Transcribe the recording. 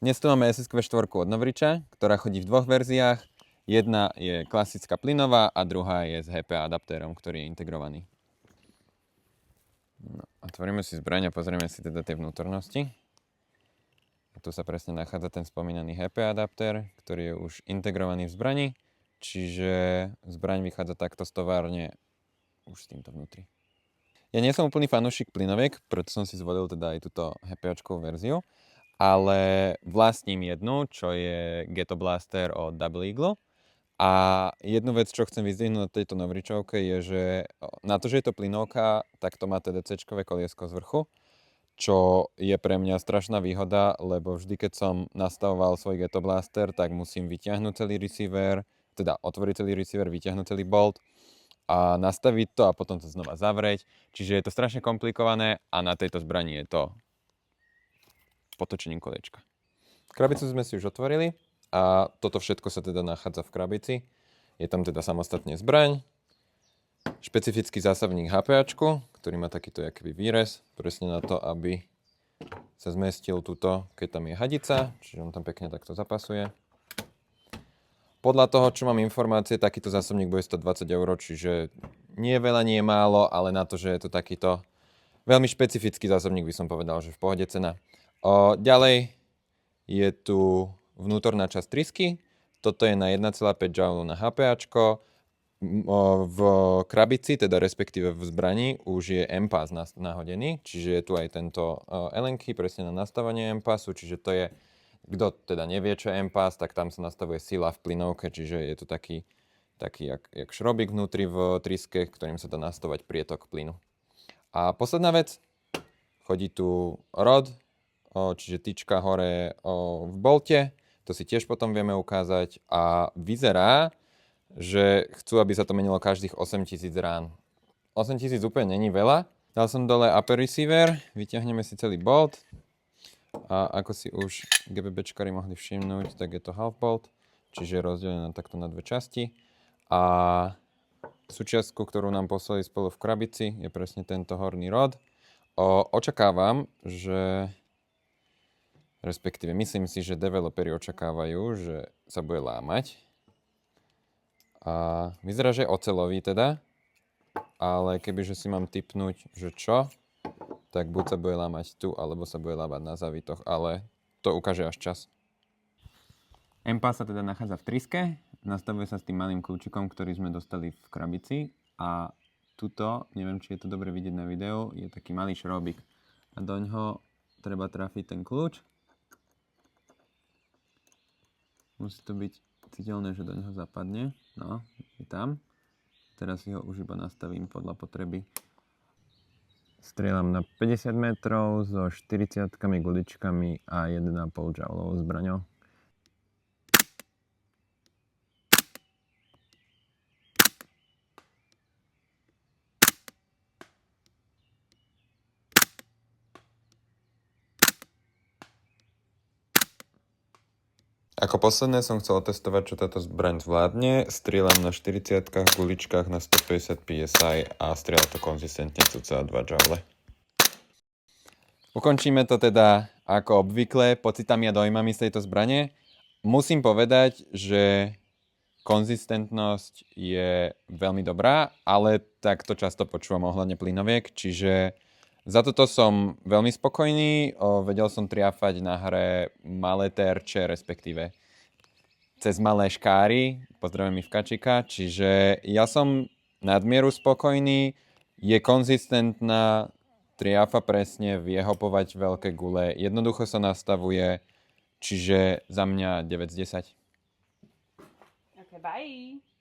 Dnes tu máme SSQ4 od Novriča, ktorá chodí v dvoch verziách. Jedna je klasická plynová a druhá je s HPA adaptérom, ktorý je integrovaný. No, otvoríme si zbraň a pozrieme si teda tie vnútornosti. A tu sa presne nachádza ten spomínaný HPA adaptér, ktorý je už integrovaný v zbrani, čiže zbraň vychádza takto z továrne už s týmto vnútri. Ja nie som úplný fanúšik plynoviek, preto som si zvolil teda aj túto HPAčkovú verziu, ale vlastním jednu, čo je Ghetto Blaster od Double Eagle. A jednu vec, čo chcem vyzdvihnúť na tejto Novričovke je, že na to, že je to plynovka, tak to má TDC-čkové koliesko z vrchu, čo je pre mňa strašná výhoda, lebo vždy, keď som nastavoval svoj Ghetto Blaster, tak musím vyťahnuť celý receiver, teda otvoriť celý receiver, vyťahnuť celý bolt a nastaviť to a potom to znova zavrieť. Čiže je to strašne komplikované a na tejto zbrani je to potočením koliečka. Krabicu sme si už otvorili a toto všetko sa teda nachádza v krabici. Je tam teda samostatne zbraň, špecifický zásobník HPAčku, ktorý má takýto jakýby výrez, presne na to, aby sa zmestil tuto, keď tam je hadica, čiže on tam pekne takto zapasuje. Podľa toho, čo mám informácie, takýto zásobník bude 120 €, čiže nie je veľa, nie je málo, ale na to, že je to takýto veľmi špecifický zásobník, by som povedal, že v pohode cena. Ďalej je tu vnútorná časť trysky. Toto je na 1,5 Joule na HPAčko. V krabici, teda respektíve v zbrani, už je MPAS nahodený, čiže je tu aj tento elenky presne na nastavenie MPASu, čiže to je, kto teda nevie, čo je MPAS, tak tam sa nastavuje sila v plynovke, čiže je to taký jak šrobík vnútri v tryske, ktorým sa dá nastavovať prietok plynu. A posledná vec, chodí tu rod, čiže tyčka hore v bolte, to si tiež potom vieme ukázať a vyzerá, že chcú, aby sa to menilo každých 8000 rán. 8000 úplne není veľa. Dal som dole upper receiver, vyťahneme si celý bolt a ako si už GBBčkari mohli všimnúť, tak je to half bolt, čiže je rozdelené takto na dve časti a súčiastku, ktorú nám poslali spolu v krabici, je presne tento horný rod. Očakávam, že respektíve myslím si, že developeri očakávajú, že sa bude lámať. A vyzerá, že je oceľový teda, ale kebyže si mám tipnúť, že čo, tak buď sa bude lámať tu, alebo sa bude lámať na závitoch, ale to ukáže až čas. MPAS sa teda nachádza v tryske, nastavuje sa s tým malým kľúčikom, ktorý sme dostali v krabici a tuto, neviem, či je to dobre vidieť na videu, je taký malý šrobík a doňho treba trafiť ten kľúč. Musí to byť citeľné, že do neho zapadne. No, je tam. Teraz si ho už iba nastavím podľa potreby. Strieľam na 50 metrov so 40 guličkami a 1,5 Joulovou zbraňou. Ako posledné som chcel testovať, čo táto zbraň zvládne. Strieľam na 40 guličkách na 150 PSI a strieľa to konzistentne cca 2 Joule. Ukončíme to teda ako obvykle pocitami a dojmami z tejto zbrane. Musím povedať, že konzistentnosť je veľmi dobrá, ale takto často počúvam ohľadne plynoviek, čiže za toto som veľmi spokojný, vedel som triafať na hre malé terče, respektíve cez malé škáry, pozdravujem Ivkačika, čiže ja som nadmieru spokojný, je konzistentná, triafa presne, vie hopovať veľké gule, jednoducho sa nastavuje, čiže za mňa 9 z 10. Okay, bye.